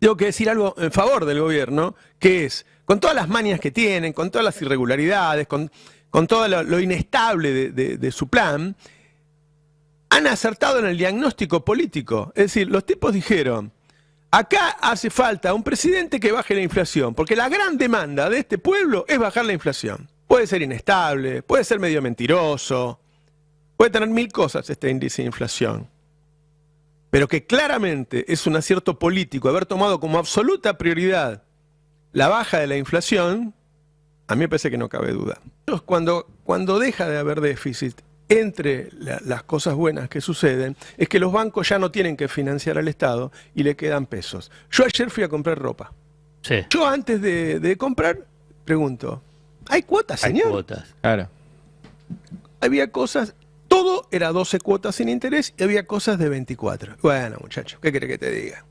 tengo que decir algo en favor del gobierno, que es, con todas las manias que tienen, con todas las irregularidades, con todo lo inestable de su plan, han acertado en el diagnóstico político. Es decir, los tipos dijeron, acá hace falta un presidente que baje la inflación, porque la gran demanda de este pueblo es bajar la inflación. Puede ser inestable, puede ser medio mentiroso, puede tener 1000 cosas este índice de inflación. Pero que claramente es un acierto político haber tomado como absoluta prioridad la baja de la inflación, a mí me parece que no cabe duda. Cuando deja de haber déficit, entre las cosas buenas que suceden, es que los bancos ya no tienen que financiar al Estado y le quedan pesos. Yo ayer fui a comprar ropa. Sí. Yo antes de comprar, pregunto, ¿hay cuotas, señor? Hay cuotas. Claro. Había cosas... Todo era 12 cuotas sin interés y había cosas de 24. Bueno, muchachos, ¿qué querés que te diga?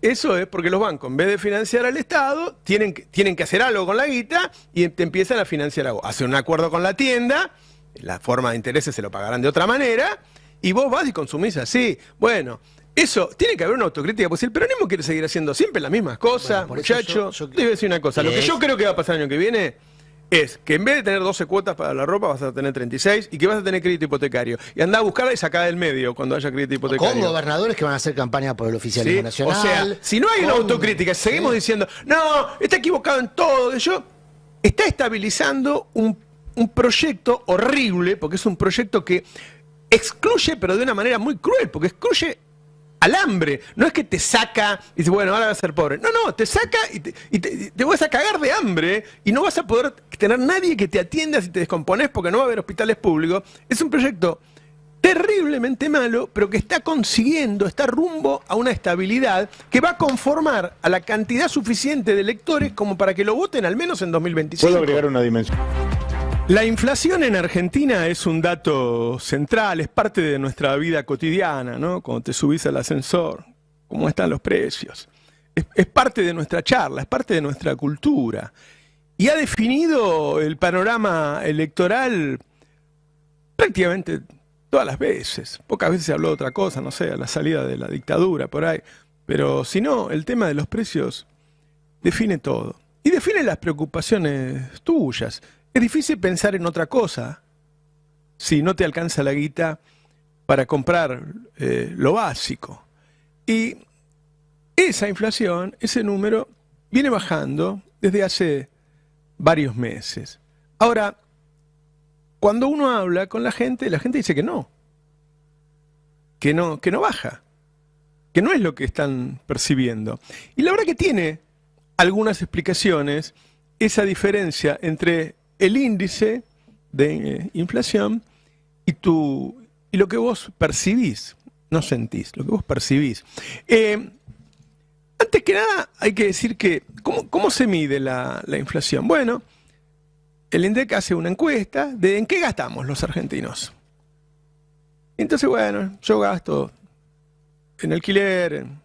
Eso es porque los bancos, en vez de financiar al Estado, tienen que hacer algo con la guita y te empiezan a financiar a vos. Hacen un acuerdo con la tienda, la forma de intereses se lo pagarán de otra manera, y vos vas y consumís así. Bueno, eso, tiene que haber una autocrítica, porque si el peronismo quiere seguir haciendo siempre las mismas cosas, Bueno, muchachos, yo te voy a decir una cosa. Lo que yo creo que va a pasar el año que viene es que en vez de tener 12 cuotas para la ropa vas a tener 36 y que vas a tener crédito hipotecario. Y andá a buscarla y sacá del medio cuando haya crédito hipotecario. Con gobernadores que van a hacer campaña por el oficialismo nacional. O sea, si no hay una autocrítica, seguimos diciendo, no, está equivocado en todo, está estabilizando un proyecto horrible, porque es un proyecto que excluye, pero de una manera muy cruel, porque excluye al hambre. No es que te saca y dice, bueno, ahora vas a ser pobre. No, no, te saca y te vas a cagar de hambre y no vas a poder tener nadie que te atienda si te descompones porque no va a haber hospitales públicos. Es un proyecto terriblemente malo, pero que está rumbo a una estabilidad que va a conformar a la cantidad suficiente de electores como para que lo voten al menos en 2025. ¿Puedo agregar una dimensión? La inflación en Argentina es un dato central, es parte de nuestra vida cotidiana, ¿no? Cuando te subís al ascensor, cómo están los precios. Es parte de nuestra charla, es parte de nuestra cultura. Y ha definido el panorama electoral prácticamente todas las veces. Pocas veces se habló de otra cosa, no sé, a la salida de la dictadura, por ahí. Pero si no, el tema de los precios define todo. Y define las preocupaciones tuyas. Es difícil pensar en otra cosa si no te alcanza la guita para comprar lo básico. Y esa inflación, ese número, viene bajando desde hace varios meses. Ahora, cuando uno habla con la gente dice que no baja, que no es lo que están percibiendo. Y la verdad que tiene algunas explicaciones esa diferencia entre el índice de inflación y lo que vos percibís, no sentís, lo que vos percibís. Antes que nada hay que decir que, ¿cómo se mide la inflación? Bueno, el INDEC hace una encuesta de en qué gastamos los argentinos. Entonces, bueno, yo gasto en alquiler, en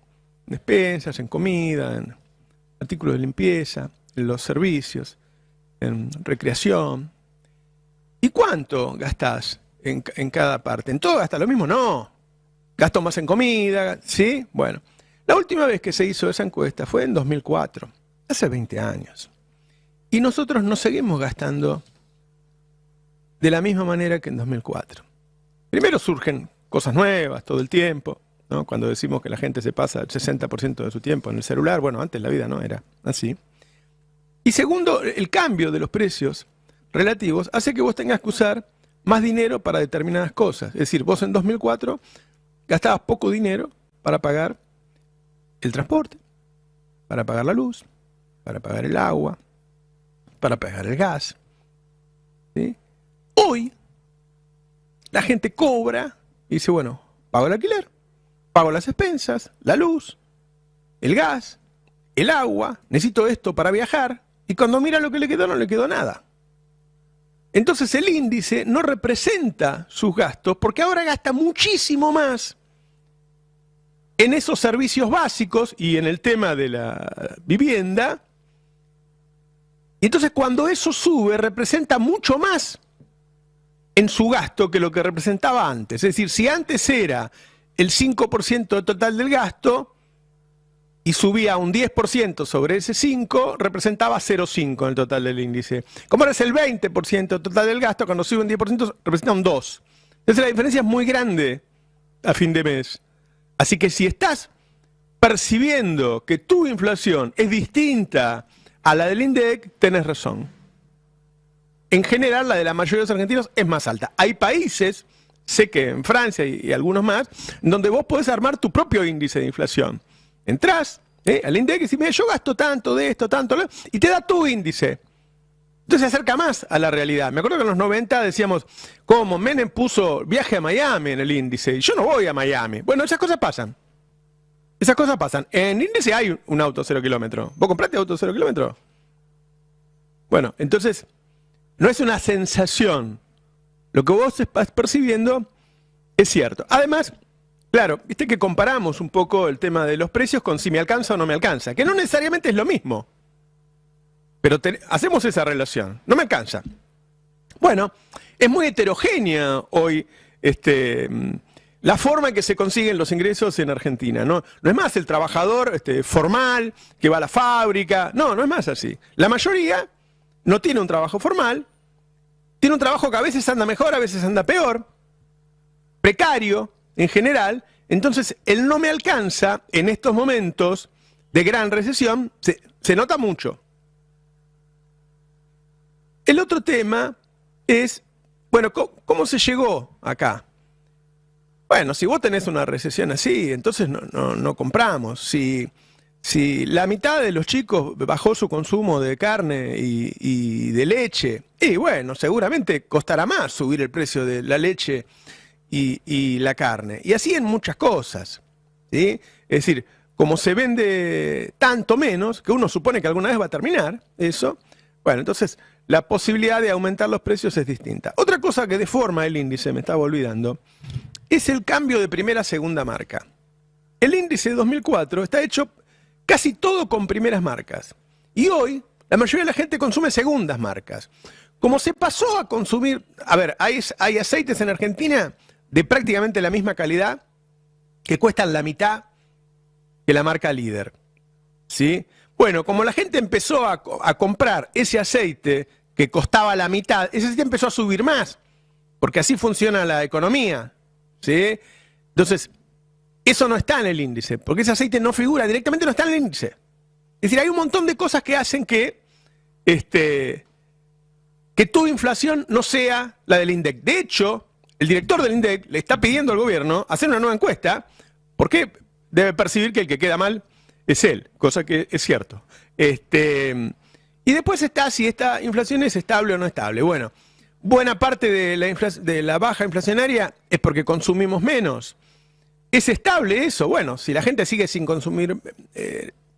despensas, en comida, en artículos de limpieza, en los servicios, en recreación. ¿Y cuánto gastás en cada parte? ¿En todo gastás lo mismo? No. Gasto más en comida, ¿sí? Bueno, la última vez que se hizo esa encuesta fue en 2004, hace 20 años. Y nosotros nos seguimos gastando de la misma manera que en 2004. Primero surgen cosas nuevas todo el tiempo, ¿no? Cuando decimos que la gente se pasa el 60% de su tiempo en el celular, bueno, antes la vida no era así. Y segundo, el cambio de los precios relativos hace que vos tengas que usar más dinero para determinadas cosas. Es decir, vos en 2004 gastabas poco dinero para pagar el transporte, para pagar la luz, para pagar el agua, para pagar el gas. ¿Sí? Hoy la gente cobra y dice, bueno, pago el alquiler, pago las expensas, la luz, el gas, el agua, necesito esto para viajar. Y cuando mira lo que le quedó, no le quedó nada. Entonces el índice no representa sus gastos porque ahora gasta muchísimo más en esos servicios básicos y en el tema de la vivienda. Y entonces cuando eso sube, representa mucho más en su gasto que lo que representaba antes. Es decir, si antes era el 5% total del gasto, y subía un 10% sobre ese 5, representaba 0,5 en el total del índice. Como ahora es el 20% total del gasto, cuando sube un 10% representa un 2. Entonces la diferencia es muy grande a fin de mes. Así que si estás percibiendo que tu inflación es distinta a la del INDEC, tenés razón. En general, la de la mayoría de los argentinos es más alta. Hay países, sé que en Francia y algunos más, donde vos podés armar tu propio índice de inflación. Entrás al INDEC y decís, mira, yo gasto tanto de esto, tanto, y te da tu índice. Entonces se acerca más a la realidad. Me acuerdo que en los 90 decíamos, como Menem puso viaje a Miami en el índice, y yo no voy a Miami. Bueno, esas cosas pasan. Esas cosas pasan. En índice hay un auto 0 kilómetro. ¿Vos compraste auto 0 kilómetro? Bueno, entonces, no es una sensación. Lo que vos estás percibiendo es cierto. Además, claro, viste que comparamos un poco el tema de los precios con si me alcanza o no me alcanza, que no necesariamente es lo mismo. Pero hacemos esa relación. No me alcanza. Bueno, es muy heterogénea hoy la forma en que se consiguen los ingresos en Argentina. No es más el trabajador formal que va a la fábrica. No es más así. La mayoría no tiene un trabajo formal, tiene un trabajo que a veces anda mejor, a veces anda peor, precario en general. Entonces, el no me alcanza en estos momentos de gran recesión se nota mucho. El otro tema es, bueno, ¿cómo se llegó acá? Bueno, si vos tenés una recesión así, entonces no compramos. Si la mitad de los chicos bajó su consumo de carne y de leche, y bueno, seguramente costará más subir el precio de la leche y la carne. Y así en muchas cosas, ¿sí? Es decir, como se vende tanto menos, que uno supone que alguna vez va a terminar eso, bueno, entonces la posibilidad de aumentar los precios es distinta. Otra cosa que deforma el índice, me estaba olvidando, es el cambio de primera a segunda marca. El índice de 2004 está hecho casi todo con primeras marcas. Y hoy, la mayoría de la gente consume segundas marcas. Como se pasó a consumir... A ver, hay aceites en Argentina de prácticamente la misma calidad que cuestan la mitad que la marca líder. ¿Sí? Bueno, como la gente empezó a comprar ese aceite que costaba la mitad, ese aceite empezó a subir más, porque así funciona la economía. ¿Sí? Entonces, eso no está en el índice, porque ese aceite no figura, directamente no está en el índice. Es decir, hay un montón de cosas que hacen que tu inflación no sea la del INDEC. De hecho, el director del INDEC le está pidiendo al gobierno hacer una nueva encuesta, porque debe percibir que el que queda mal es él, cosa que es cierto. Y después está si esta inflación es estable o no estable. Bueno, buena parte de la baja inflacionaria es porque consumimos menos. ¿Es estable eso? Bueno, si la gente sigue sin consumir,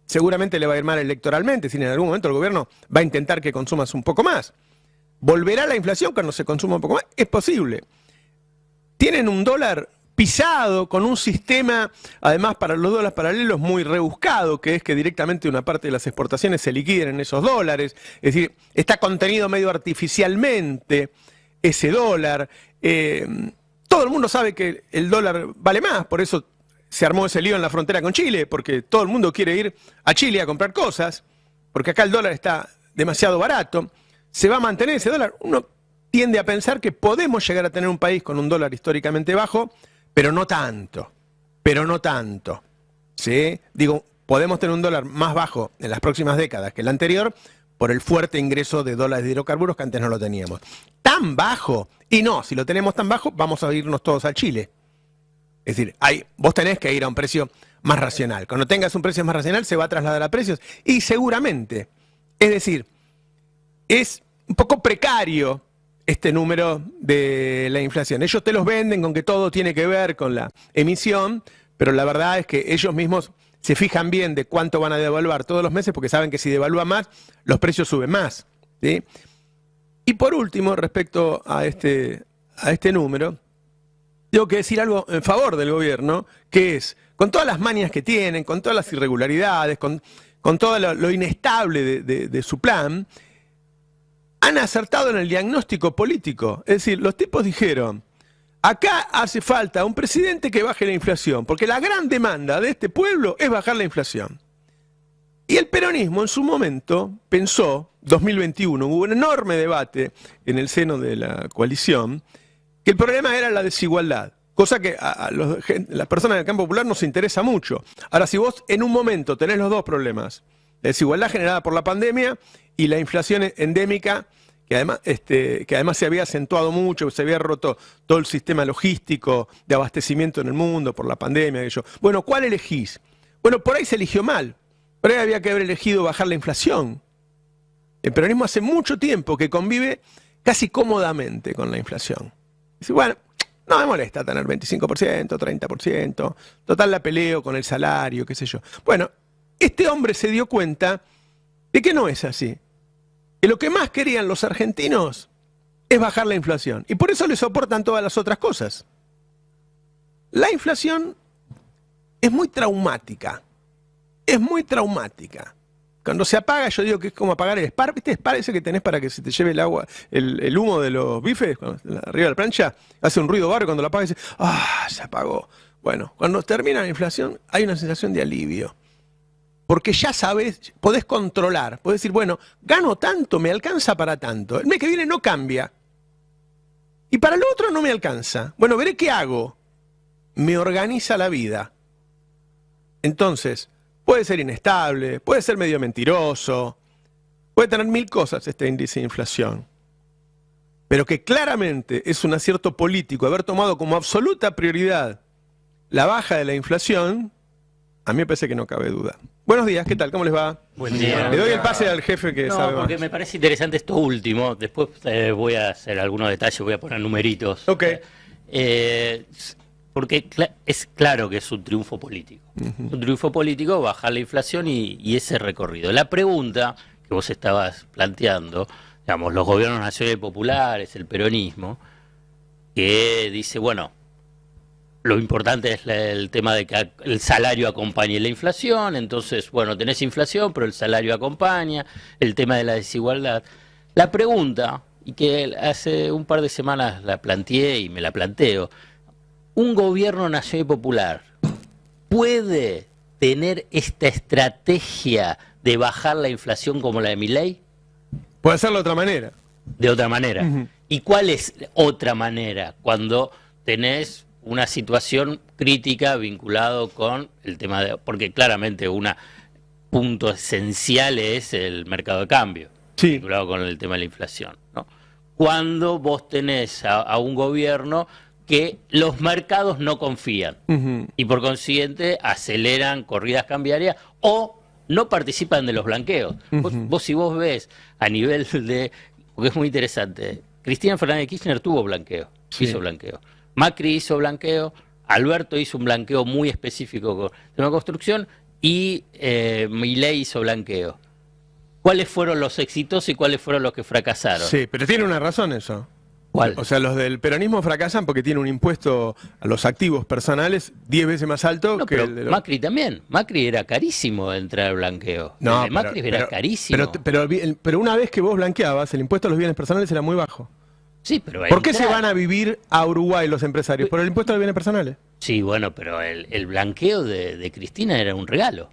seguramente le va a ir mal electoralmente, si en algún momento el gobierno va a intentar que consumas un poco más. ¿Volverá la inflación cuando se consuma un poco más? Es posible. Tienen un dólar pisado, con un sistema, además para los dólares paralelos, muy rebuscado, que es que directamente una parte de las exportaciones se liquiden en esos dólares. Es decir, está contenido medio artificialmente ese dólar. Todo el mundo sabe que el dólar vale más, por eso se armó ese lío en la frontera con Chile, porque todo el mundo quiere ir a Chile a comprar cosas, porque acá el dólar está demasiado barato. Se va a mantener ese dólar. Uno tiende a pensar que podemos llegar a tener un país con un dólar históricamente bajo, pero no tanto, ¿sí? Digo, podemos tener un dólar más bajo en las próximas décadas que el anterior por el fuerte ingreso de dólares de hidrocarburos que antes no lo teníamos. ¿Tan bajo? Y no, si lo tenemos tan bajo, vamos a irnos todos a Chile. Es decir, vos tenés que ir a un precio más racional. Cuando tengas un precio más racional, se va a trasladar a precios. Y seguramente, es decir, es un poco precario este número de la inflación. Ellos te los venden con que todo tiene que ver con la emisión, pero la verdad es que ellos mismos se fijan bien de cuánto van a devaluar todos los meses porque saben que si devalúan más, los precios suben más, ¿sí? Y por último, respecto a este número, tengo que decir algo en favor del gobierno, que es, con todas las manias que tienen, con todas las irregularidades, con todo lo inestable de su plan, han acertado en el diagnóstico político. Es decir, los tipos dijeron, acá hace falta un presidente que baje la inflación, porque la gran demanda de este pueblo es bajar la inflación. Y el peronismo en su momento pensó, 2021, hubo un enorme debate en el seno de la coalición, que el problema era la desigualdad, cosa que a las personas del campo popular nos interesa mucho. Ahora, si vos en un momento tenés los dos problemas, la desigualdad generada por la pandemia y la inflación endémica, que además se había acentuado mucho, se había roto todo el sistema logístico de abastecimiento en el mundo por la pandemia. Bueno, ¿cuál elegís? Bueno, por ahí se eligió mal. Por ahí había que haber elegido bajar la inflación. El peronismo hace mucho tiempo que convive casi cómodamente con la inflación. Dice, bueno, no me molesta tener 25%, 30%, total la peleo con el salario, qué sé yo. Bueno, este hombre se dio cuenta de que no es así. Que lo que más querían los argentinos es bajar la inflación. Y por eso le soportan todas las otras cosas. La inflación es muy traumática. Es muy traumática. Cuando se apaga, yo digo que es como apagar el spar. ¿Viste el spar ese que tenés para que se te lleve el agua, el humo de los bifes? Arriba de la plancha, hace un ruido barro cuando lo apagas y dice, ¡ah! Se apagó. Bueno, cuando termina la inflación, hay una sensación de alivio. Porque ya sabes, podés controlar, podés decir, bueno, gano tanto, me alcanza para tanto. El mes que viene no cambia. Y para lo otro no me alcanza. Bueno, veré qué hago. Me organiza la vida. Entonces, puede ser inestable, puede ser medio mentiroso, puede tener 1000 cosas este índice de inflación. Pero que claramente es un acierto político haber tomado como absoluta prioridad la baja de la inflación, a mí me parece que no cabe duda. Buenos días, ¿qué tal? ¿Cómo les va? Buen día. Le doy el pase al jefe que sabe más. Porque me parece interesante esto último. Después voy a hacer algunos detalles, voy a poner numeritos. Ok. Porque es claro que es un triunfo político. Un triunfo político, bajar la inflación y ese recorrido. La pregunta que vos estabas planteando, digamos, los gobiernos nacionales populares, el peronismo, que dice, bueno, lo importante es el tema de que el salario acompañe la inflación, entonces, bueno, tenés inflación, pero el salario acompaña, el tema de la desigualdad. La pregunta, y que hace un par de semanas la planteé y me la planteo, ¿un gobierno nacional y popular puede tener esta estrategia de bajar la inflación como la de Milei? Puede hacerlo de otra manera. De otra manera. ¿Y cuál es otra manera? Cuando tenés una situación crítica vinculado con el tema de... Porque claramente un punto esencial es el mercado de cambio, sí, vinculado con el tema de la inflación, ¿no? Cuando vos tenés a un gobierno que los mercados no confían y por consiguiente aceleran corridas cambiarias o no participan de los blanqueos. Si vos ves a nivel de... Porque es muy interesante, Cristina Fernández de Kirchner tuvo blanqueo, sí, hizo blanqueo. Macri hizo blanqueo, Alberto hizo un blanqueo muy específico con la construcción y Milei hizo blanqueo. ¿Cuáles fueron los exitosos y cuáles fueron los que fracasaron? Sí, pero tiene una razón eso. ¿Cuál? O sea, los del peronismo fracasan porque tiene un impuesto a los activos personales 10 veces más alto que el de los... Macri también. Macri era carísimo entrar al blanqueo. No, el de Macri era carísimo. Pero una vez que vos blanqueabas, el impuesto a los bienes personales era muy bajo. Sí, pero ¿Por qué se van a vivir a Uruguay los empresarios? ¿Por el impuesto a los bienes personales? Sí, bueno, pero el blanqueo de Cristina era un regalo.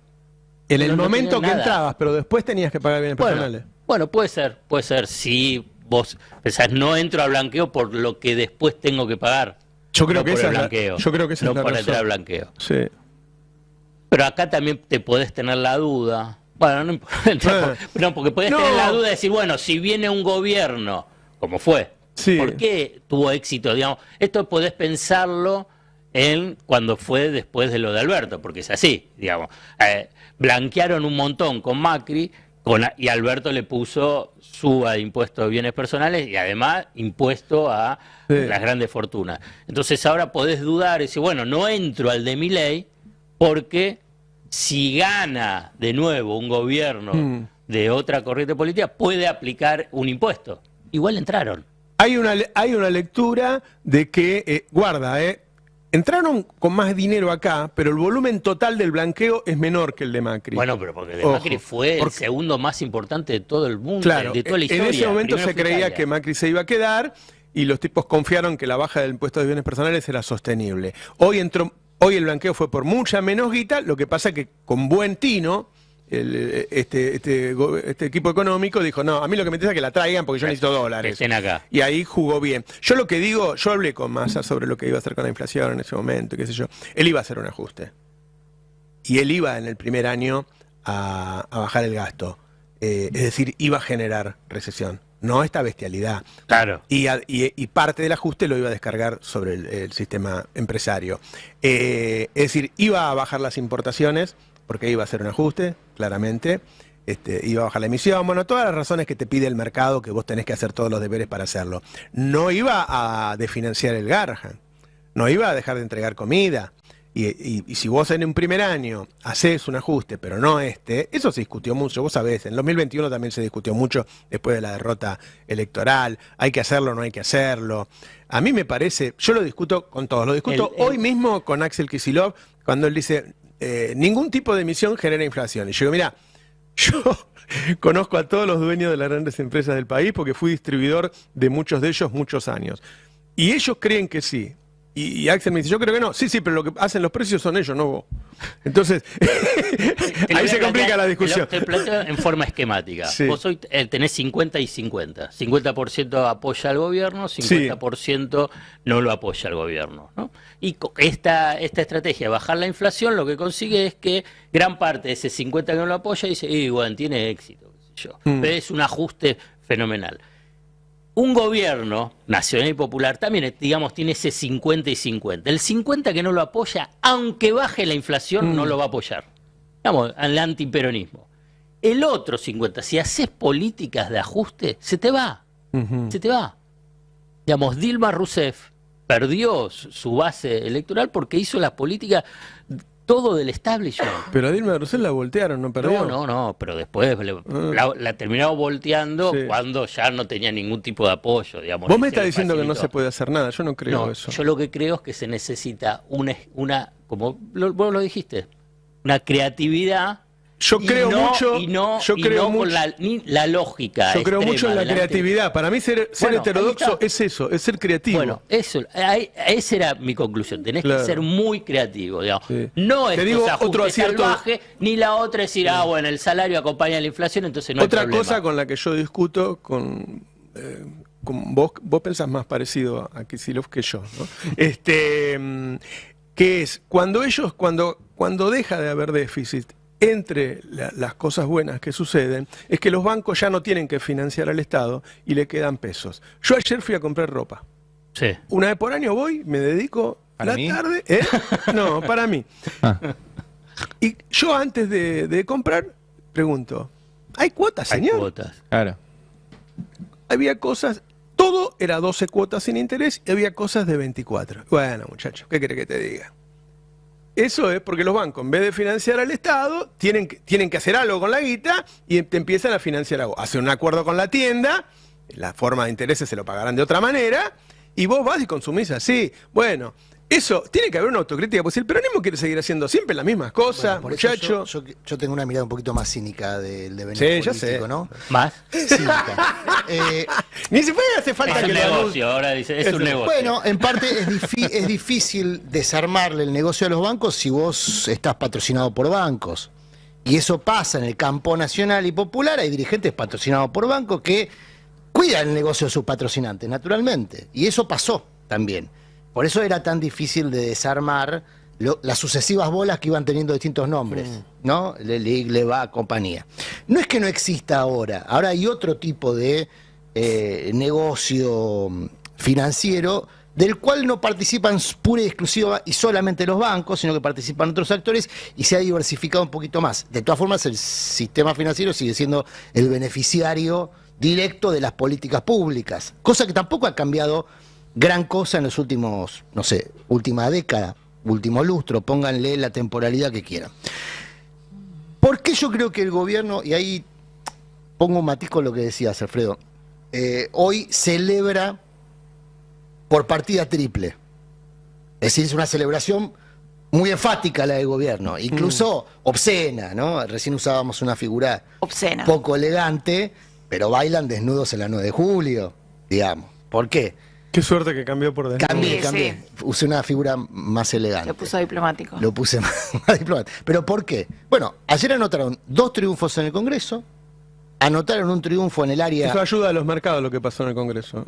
En el momento que entrabas, pero después tenías que pagar bienes personales. Bueno, puede ser, si vos pensás, no entro al blanqueo por lo que después tengo que pagar. Yo creo que esa es la para entrar al blanqueo. Sí. Pero acá también te podés tener la duda. Bueno, no importa. No, porque podés tener la duda de decir, bueno, si viene un gobierno, como fue, sí, ¿por qué tuvo éxito? Digamos, esto podés pensarlo en cuando fue después de lo de Alberto, porque es así, digamos. Blanquearon un montón con Macri y Alberto le puso suba de impuestos de bienes personales y además impuesto a las grandes fortunas. Entonces ahora podés dudar y decir, bueno, no entro al de Milei porque si gana de nuevo un gobierno de otra corriente política puede aplicar un impuesto. Igual entraron. Hay una lectura de que, entraron con más dinero acá, pero el volumen total del blanqueo es menor que el de Macri. Bueno, pero porque Macri fue el segundo más importante de todo el mundo, claro, de toda la historia. En ese momento se creía que Macri se iba a quedar y los tipos confiaron que la baja del impuesto de bienes personales era sostenible. Hoy el blanqueo fue por mucha menos guita, lo que pasa que con buen tino este equipo económico dijo, no, a mí lo que me interesa es que la traigan porque yo necesito dólares. Que estén acá. Y ahí jugó bien. Yo lo que digo, yo hablé con Massa sobre lo que iba a hacer con la inflación en ese momento, qué sé yo. Él iba a hacer un ajuste. Y él iba en el primer año a bajar el gasto. Es decir, iba a generar recesión. No esta bestialidad. Claro. Y parte del ajuste lo iba a descargar sobre el sistema empresario. Es decir, iba a bajar las importaciones, porque iba a hacer un ajuste, claramente. Iba a bajar la emisión, bueno, todas las razones que te pide el mercado, que vos tenés que hacer todos los deberes para hacerlo. No iba a desfinanciar el Garrahan, no iba a dejar de entregar comida. Y si vos en un primer año haces un ajuste, pero no eso se discutió mucho, vos sabés, en 2021 también se discutió mucho después de la derrota electoral, hay que hacerlo, no hay que hacerlo. A mí me parece, yo lo discuto con todos, lo discuto hoy mismo con Axel Kicillof, cuando él dice, ningún tipo de emisión genera inflación. Y yo digo, mira, yo conozco a todos los dueños de las grandes empresas del país porque fui distribuidor de muchos de ellos muchos años. Y ellos creen que sí. Y Axel me dice, yo creo que no. Sí, pero lo que hacen los precios son ellos, no vos. Entonces, ahí se complica la discusión. Te planteo en forma esquemática. Sí. Vos hoy tenés 50 y 50. 50% apoya al gobierno, 50% no lo apoya al gobierno, ¿no? Y esta estrategia de bajar la inflación lo que consigue es que gran parte de ese 50 que no lo apoya dice, bueno, tiene éxito, qué sé yo. Pero es un ajuste fenomenal. Un gobierno nacional y popular también, digamos, tiene ese 50 y 50. El 50 que no lo apoya, aunque baje la inflación, no lo va a apoyar. Digamos, al antiperonismo. El otro 50, si haces políticas de ajuste, se te va. Se te va. Digamos, Dilma Rousseff perdió su base electoral porque hizo la política todo del establishment. Pero a Dilma Rousseff la voltearon, ¿no perdió? No, pero después la terminó volteando cuando ya no tenía ningún tipo de apoyo, digamos. Vos me estás diciendo que no se puede hacer nada, yo no creo eso. Yo lo que creo es que se necesita una como vos lo dijiste, una creatividad. Yo creo mucho. Con la lógica. Yo creo mucho en la creatividad. Para mí ser heterodoxo es eso, es ser creativo. Bueno, esa era mi conclusión. Tenés que ser muy creativo, digamos. Sí. No es otro salvaje, ni la otra es decir, bueno, el salario acompaña la inflación, entonces no otra hay problema. Otra cosa con la que yo discuto con vos pensás más parecido a Kicillof que yo, ¿no? Que es cuando deja de haber déficit entre las cosas buenas que suceden, es que los bancos ya no tienen que financiar al Estado y le quedan pesos. Yo ayer fui a comprar ropa. Sí. Una vez por año voy, me dedico ¿Para la mí? tarde. No, para mí. Y yo antes de comprar, pregunto, ¿hay cuotas, señor? Hay cuotas. Claro. Había cosas, todo era 12 cuotas sin interés y había cosas de 24. Bueno, muchachos, ¿qué querés que te diga? Eso es porque los bancos, en vez de financiar al Estado, tienen que hacer algo con la guita y te empiezan a financiar algo. Hacen un acuerdo con la tienda, la forma de intereses se lo pagarán de otra manera, y vos vas y consumís así. Bueno, eso, tiene que haber una autocrítica, porque si el peronismo quiere seguir haciendo siempre las mismas cosas, bueno, muchachos. Yo tengo una mirada un poquito más cínica del devenir ya político, sé. ¿no? ¿Más? Cínica. Ni siquiera hace falta Es que un lo negocio, ahora dice, es un negocio. Bueno, en parte es difícil desarmarle el negocio a los bancos si vos estás patrocinado por bancos. Y eso pasa en el campo nacional y popular. Hay dirigentes patrocinados por bancos que cuidan el negocio de sus patrocinantes, naturalmente. Y eso pasó también. Por eso era tan difícil de desarmar las sucesivas bolas que iban teniendo distintos nombres, ¿no? LELIC, LEVA, compañía. No es que no exista ahora hay otro tipo de negocio financiero del cual no participan pura y exclusiva y solamente los bancos, sino que participan otros actores y se ha diversificado un poquito más. De todas formas, el sistema financiero sigue siendo el beneficiario directo de las políticas públicas, cosa que tampoco ha cambiado gran cosa en los últimos, no sé, última década, último lustro, pónganle la temporalidad que quieran. ¿Por qué yo creo que el gobierno, y ahí pongo un matiz con lo que decías, Alfredo, hoy celebra por partida triple? Es decir, es una celebración muy enfática la del gobierno, incluso obscena, ¿no? Recién usábamos una figura obscena, poco elegante, pero bailan desnudos en la 9 de julio, digamos. ¿Por qué? Qué suerte que cambió por dentro. Cambié. Sí. Usé una figura más elegante. Lo puso diplomático. Lo puse más diplomático. ¿Pero por qué? Bueno, ayer anotaron 2 triunfos en el Congreso, anotaron un triunfo en el área... Eso ayuda a los mercados lo que pasó en el Congreso.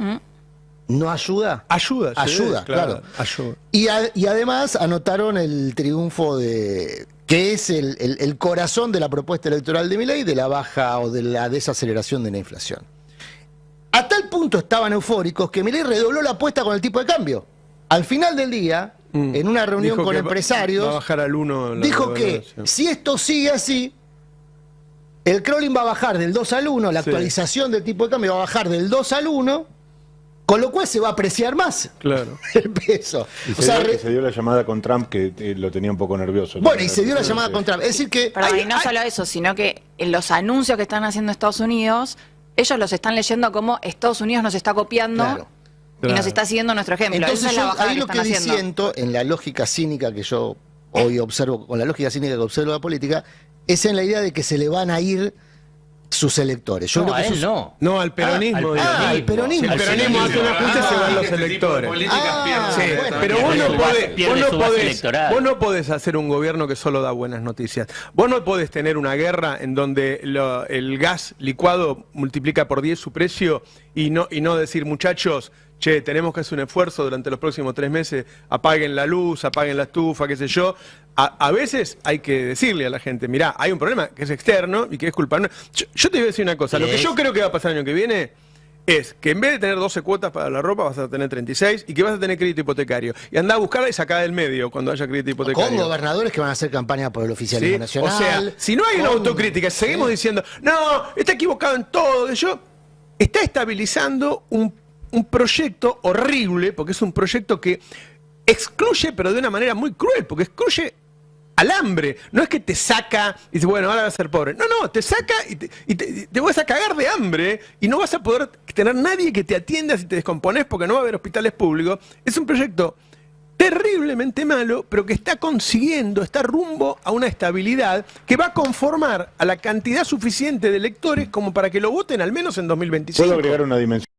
¿No ayuda? Ayuda, sí, Ayuda, claro. Ayuda. Y además anotaron el triunfo de... que es el corazón de la propuesta electoral de Milei, de la baja o de la desaceleración de la inflación. A tal punto estaban eufóricos que Milei redobló la apuesta con el tipo de cambio. Al final del día, en una reunión Dijo con que empresarios, va a bajar al 1 dijo que si esto sigue así, el crawling va a bajar del 2 al 1, la actualización del tipo de cambio va a bajar del 2 al 1, con lo cual se va a apreciar más el peso. Y se dio la llamada con Trump, que lo tenía un poco nervioso. Bueno, y se dio la llamada con Trump. Es decir que... Pero y no solo eso, sino que en los anuncios que están haciendo Estados Unidos, ellos los están leyendo como Estados Unidos nos está copiando y nos está siguiendo nuestro ejemplo. Entonces Esa es la bajada ahí lo que disiento en la lógica cínica que yo hoy observo, con la lógica cínica que observo la política, es en la idea de que se le van a ir sus electores. Yo no, creo que a él no. No, al peronismo. al peronismo. Si el peronismo hace un ajuste, se van los electores. Sí, bueno, pero vos no podés pierde hacer un gobierno que solo da buenas noticias. Vos no podés tener una guerra en donde el gas licuado multiplica por 10 su precio y no decir, muchachos, che, tenemos que hacer un esfuerzo durante los próximos 3 meses, apaguen la luz, apaguen la estufa, qué sé yo. A veces hay que decirle a la gente, mirá, hay un problema que es externo y que es culpa nuestra. Yo te voy a decir una cosa, lo que yo creo que va a pasar el año que viene es que en vez de tener 12 cuotas para la ropa vas a tener 36 y que vas a tener crédito hipotecario. Y andá a buscarla y sacá del medio cuando haya crédito hipotecario. Con gobernadores que van a hacer campaña por el oficialismo nacional. O sea, si no hay una autocrítica, seguimos diciendo, no, está equivocado en todo, está estabilizando un proyecto horrible, porque es un proyecto que excluye, pero de una manera muy cruel, porque excluye al hambre. No es que te saca y dice, bueno, ahora vas a ser pobre. No, te saca y te vas a cagar de hambre y no vas a poder tener nadie que te atienda si te descompones porque no va a haber hospitales públicos. Es un proyecto terriblemente malo, pero que está rumbo a una estabilidad que va a conformar a la cantidad suficiente de electores como para que lo voten al menos en 2025. ¿Puedo agregar una dimensión?